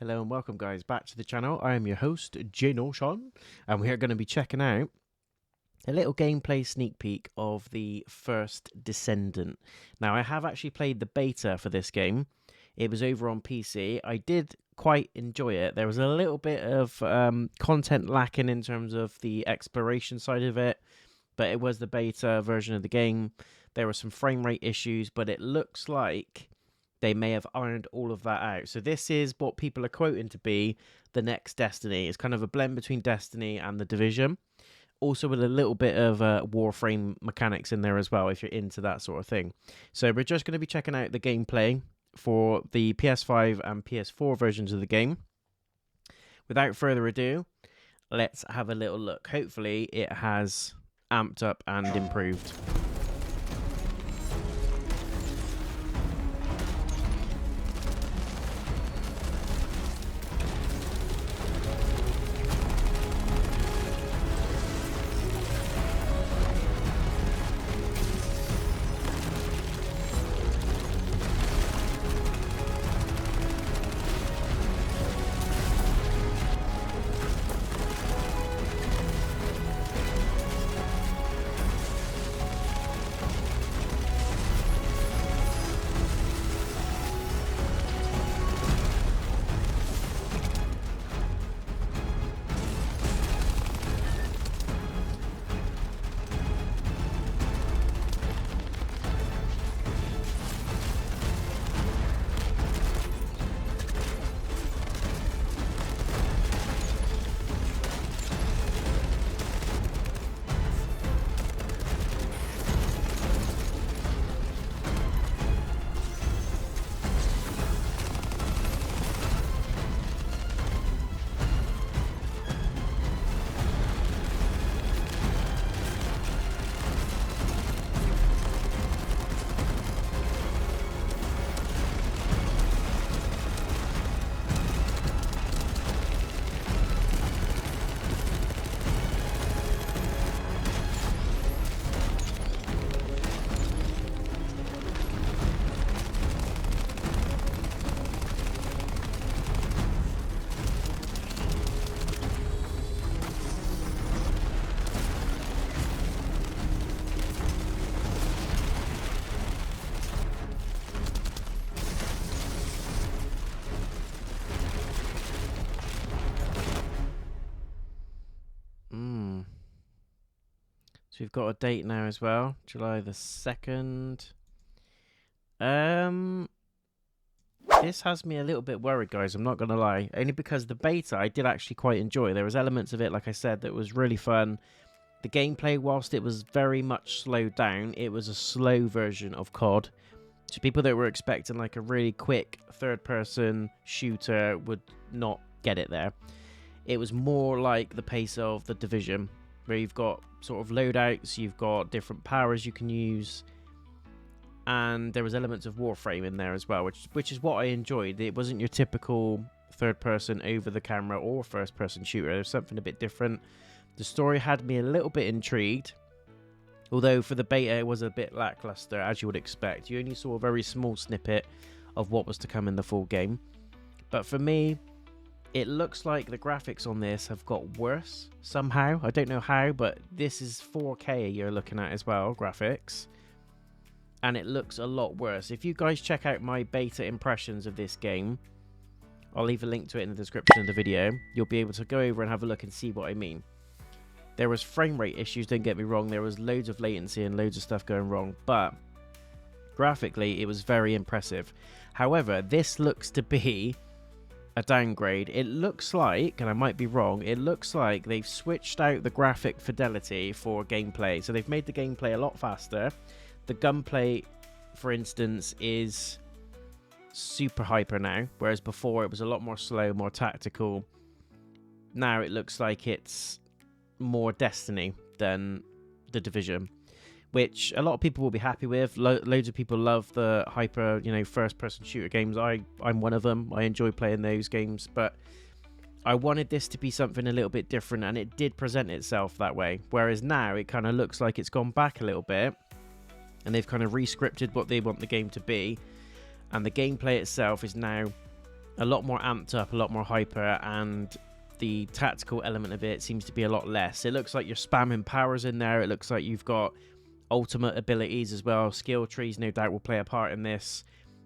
Hello and welcome guys back to the channel. I am your host, Sean, and we are going to be checking out a little gameplay sneak peek of the first Descendant. Now I have actually played the beta for this game. It was over on PC. I did quite enjoy it. There was a little bit of content lacking in terms of the exploration side of it, but it was the beta version of the game. There were some frame rate issues, but it looks like they may have ironed all of that out. So this is what people are quoting to be the next Destiny. It's kind of a blend between Destiny and The Division. Also with a little bit of Warframe mechanics in there as well, if you're into that sort of thing. So we're just going to be checking out the gameplay for the PS5 and PS4 versions of the game. Without further ado, let's have a little look. Hopefully it has amped up and improved. So we've got a date now as well, July the 2nd. This has me a little bit worried, guys, I'm not going to lie. Only because the beta I did actually quite enjoy. There was elements of it, like I said, that was really fun. The gameplay, whilst it was very much slowed down, it was a slow version of COD. So people that were expecting like a really quick third-person shooter would not get it there. It was more like the pace of The Division, where you've got sort of loadouts, you've got different powers you can use, and there was elements of Warframe in there as well, which is what I enjoyed. It wasn't your typical third-person over-the-camera or first-person shooter. There was something a bit different. The story had me a little bit intrigued, although for the beta it was a bit lackluster, as you would expect. You only saw a very small snippet of what was to come in the full game. But for me, it looks like the graphics on this have got worse somehow. I don't know how, but this is 4K you're looking at as well, graphics. And it looks a lot worse. If you guys check out my beta impressions of this game, I'll leave a link to it in the description of the video. You'll be able to go over and have a look and see what I mean. There was frame rate issues, don't get me wrong. There was loads of latency and loads of stuff going wrong. But graphically, it was very impressive. However, this looks to be a downgrade. It looks like, and I might be wrong, it looks like they've switched out the graphic fidelity for gameplay. So they've made the gameplay a lot faster. The gunplay, for instance, is super hyper now, whereas before it was a lot more slow, more tactical. Now it looks like it's more Destiny than The Division, which a lot of people will be happy with. Loads of people love the hyper, first-person shooter games. I'm one of them. I enjoy playing those games, but I wanted this to be something a little bit different, and it did present itself that way. Whereas now it kind of looks like it's gone back a little bit, and they've kind of re-scripted what they want the game to be, and the gameplay itself is now a lot more amped up, a lot more hyper, and the tactical element of it seems to be a lot less. It looks like you're spamming powers in there. It looks like you've got ultimate abilities as well. Skill trees no doubt will play a part in this.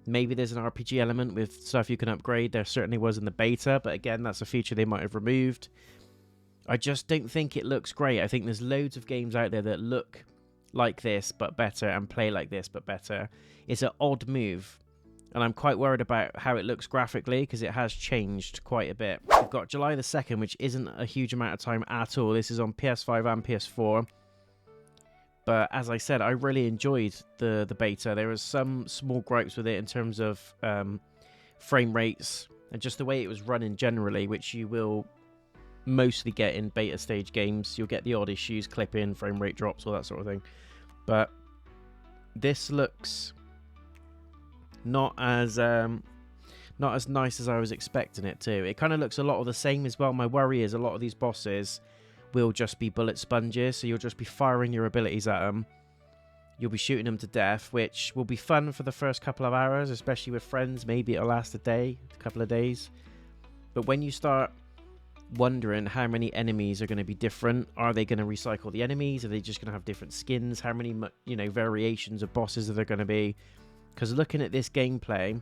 Maybe there's an RPG element with stuff you can upgrade. There certainly was in the beta, but again, that's a feature they might have removed. I just don't think it looks great. I think there's loads of games out there that look like this but better and play like this but better. It's an odd move, and I'm quite worried about how it looks graphically because it has changed quite a bit. We've got July the 2nd, which isn't a huge amount of time at all. This is on PS5 and PS4. But as I said, I really enjoyed the beta. There was some small gripes with it in terms of frame rates and just the way it was running generally, which you will mostly get in beta stage games. You'll get the odd issues, clipping, frame rate drops, all that sort of thing. But this looks not as nice as I was expecting it to. It kind of looks a lot of the same as well. My worry is a lot of these bosses will just be bullet sponges, so you'll just be firing your abilities at them. You'll be shooting them to death, which will be fun for the first couple of hours, especially with friends. Maybe it'll last a day, a couple of days. But when you start wondering how many enemies are going to be different, are they going to recycle the enemies? Are they just going to have different skins? How many, variations of bosses are there going to be? Because looking at this gameplay,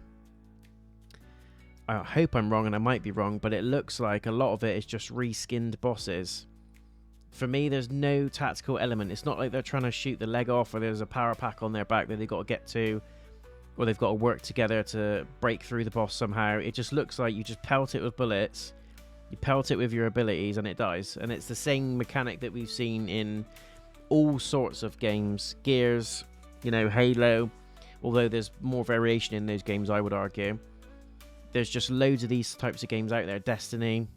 I hope I'm wrong, and I might be wrong, but it looks like a lot of it is just reskinned bosses. For me, there's no tactical element. It's not like they're trying to shoot the leg off, or there's a power pack on their back that they've got to get to, or they've got to work together to break through the boss somehow. It just looks like you just pelt it with bullets, you pelt it with your abilities, and it dies. And it's the same mechanic that we've seen in all sorts of games. Gears, Halo, although there's more variation in those games, I would argue. There's just loads of these types of games out there. Destiny,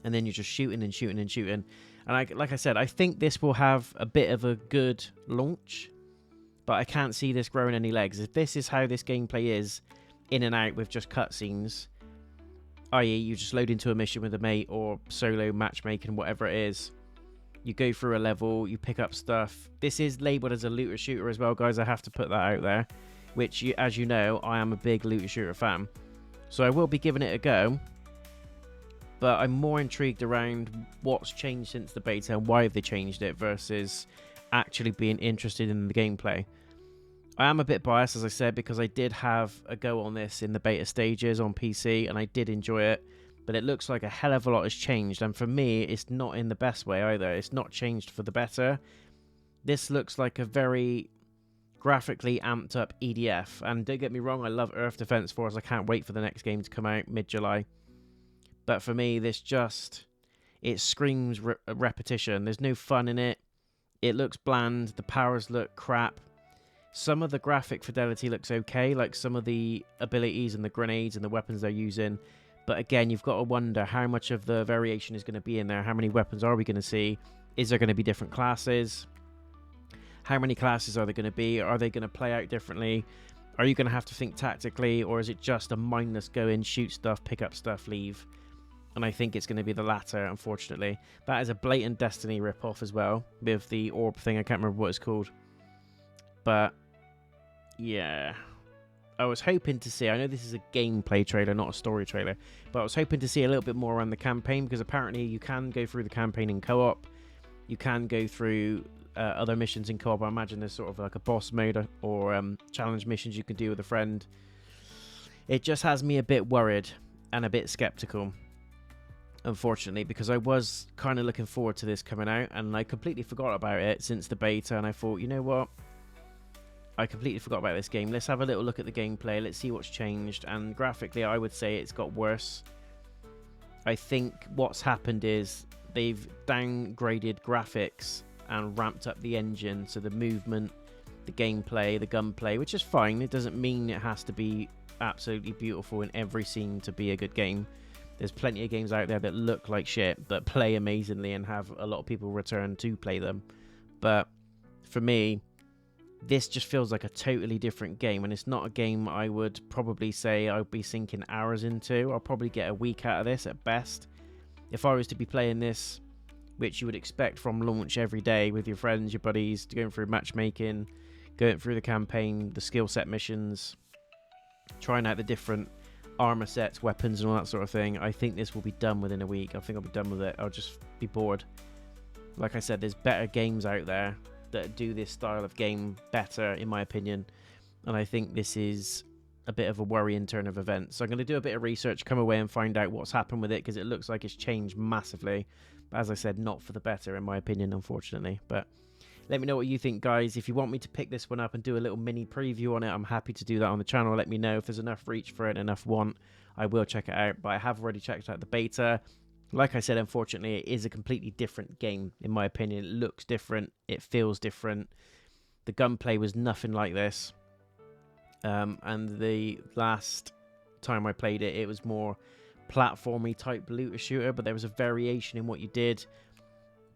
and then you're just shooting and shooting and shooting. And like I said, I think this will have a bit of a good launch, but I can't see this growing any legs. If this is how this gameplay is, in and out with just cutscenes, i.e. you just load into a mission with a mate or solo matchmaking, whatever it is, you go through a level, you pick up stuff. This is labelled as a looter shooter as well, guys. I have to put that out there, which, as you know, I am a big looter shooter fan. So I will be giving it a go. But I'm more intrigued around what's changed since the beta and why have they changed it versus actually being interested in the gameplay. I am a bit biased, as I said, because I did have a go on this in the beta stages on PC and I did enjoy it, but it looks like a hell of a lot has changed, and for me it's not in the best way either. It's not changed for the better. This looks like a very graphically amped up EDF, and don't get me wrong, I love Earth Defense Force. I can't wait for the next game to come out mid-July. But for me, this just, it screams repetition. There's no fun in it. It looks bland. The powers look crap. Some of the graphic fidelity looks okay, like some of the abilities and the grenades and the weapons they're using. But again, you've got to wonder how much of the variation is going to be in there. How many weapons are we going to see? Is there going to be different classes? How many classes are there going to be? Are they going to play out differently? Are you going to have to think tactically? Or is it just a mindless go in, shoot stuff, pick up stuff, leave? And I think it's going to be the latter, unfortunately. That is a blatant Destiny ripoff as well, with the orb thing. I can't remember what it's called. But, yeah. I was hoping to see, I know this is a gameplay trailer, not a story trailer, but I was hoping to see a little bit more around the campaign, because apparently you can go through the campaign in co-op. You can go through other missions in co-op. I imagine there's sort of like a boss mode or challenge missions you can do with a friend. It just has me a bit worried and a bit skeptical, unfortunately, because I was kind of looking forward to this coming out, and I completely forgot about it since the beta, and I thought, you know what? I completely forgot about this game. Let's have a little look at the gameplay. Let's see what's changed. And graphically, I would say it's got worse. I think what's happened is they've downgraded graphics and ramped up the engine, so the movement, the gameplay, the gunplay, which is fine. It doesn't mean it has to be absolutely beautiful in every scene to be a good game. There's plenty of games out there that look like shit, but play amazingly and have a lot of people return to play them. But for me, this just feels like a totally different game, and it's not a game I would probably say I'd be sinking hours into. I'll probably get a week out of this at best. If I was to be playing this, which you would expect from launch every day with your friends, your buddies, going through matchmaking, going through the campaign, the skill set missions, trying out the different armor sets, weapons, and all that sort of thing. I think this will be done within a week. I think I'll be done with it. I'll just be bored. Like I said, there's better games out there that do this style of game better, in my opinion. And I think this is a bit of a worrying turn of events. So I'm going to do a bit of research, come away and find out what's happened with it, because it looks like it's changed massively. But as I said, not for the better, in my opinion, unfortunately. But let me know what you think, guys. If you want me to pick this one up and do a little mini preview on it, I'm happy to do that on the channel. Let me know if there's enough reach for it, enough want. I will check it out, but I have already checked out the beta. Like I said, unfortunately, it is a completely different game, in my opinion. It looks different. It feels different. The gunplay was nothing like this. And the last time I played it, it was more platformy type looter shooter, but there was a variation in what you did.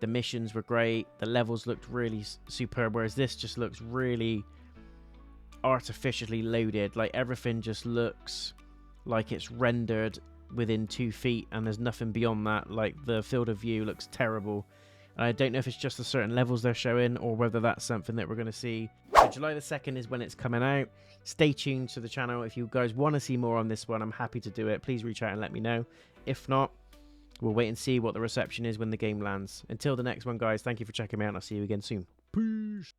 The missions were great. The levels looked really superb, whereas this just looks really artificially loaded. Like, everything just looks like it's rendered within 2 feet, and there's nothing beyond that. Like, the field of view looks terrible. And I don't know if it's just the certain levels they're showing, or whether that's something that we're going to see. So July the 2nd is when it's coming out. Stay tuned to the channel. If you guys want to see more on this one, I'm happy to do it. Please reach out and let me know. If not, we'll wait and see what the reception is when the game lands. Until the next one, guys, thank you for checking me out, and I'll see you again soon. Peace.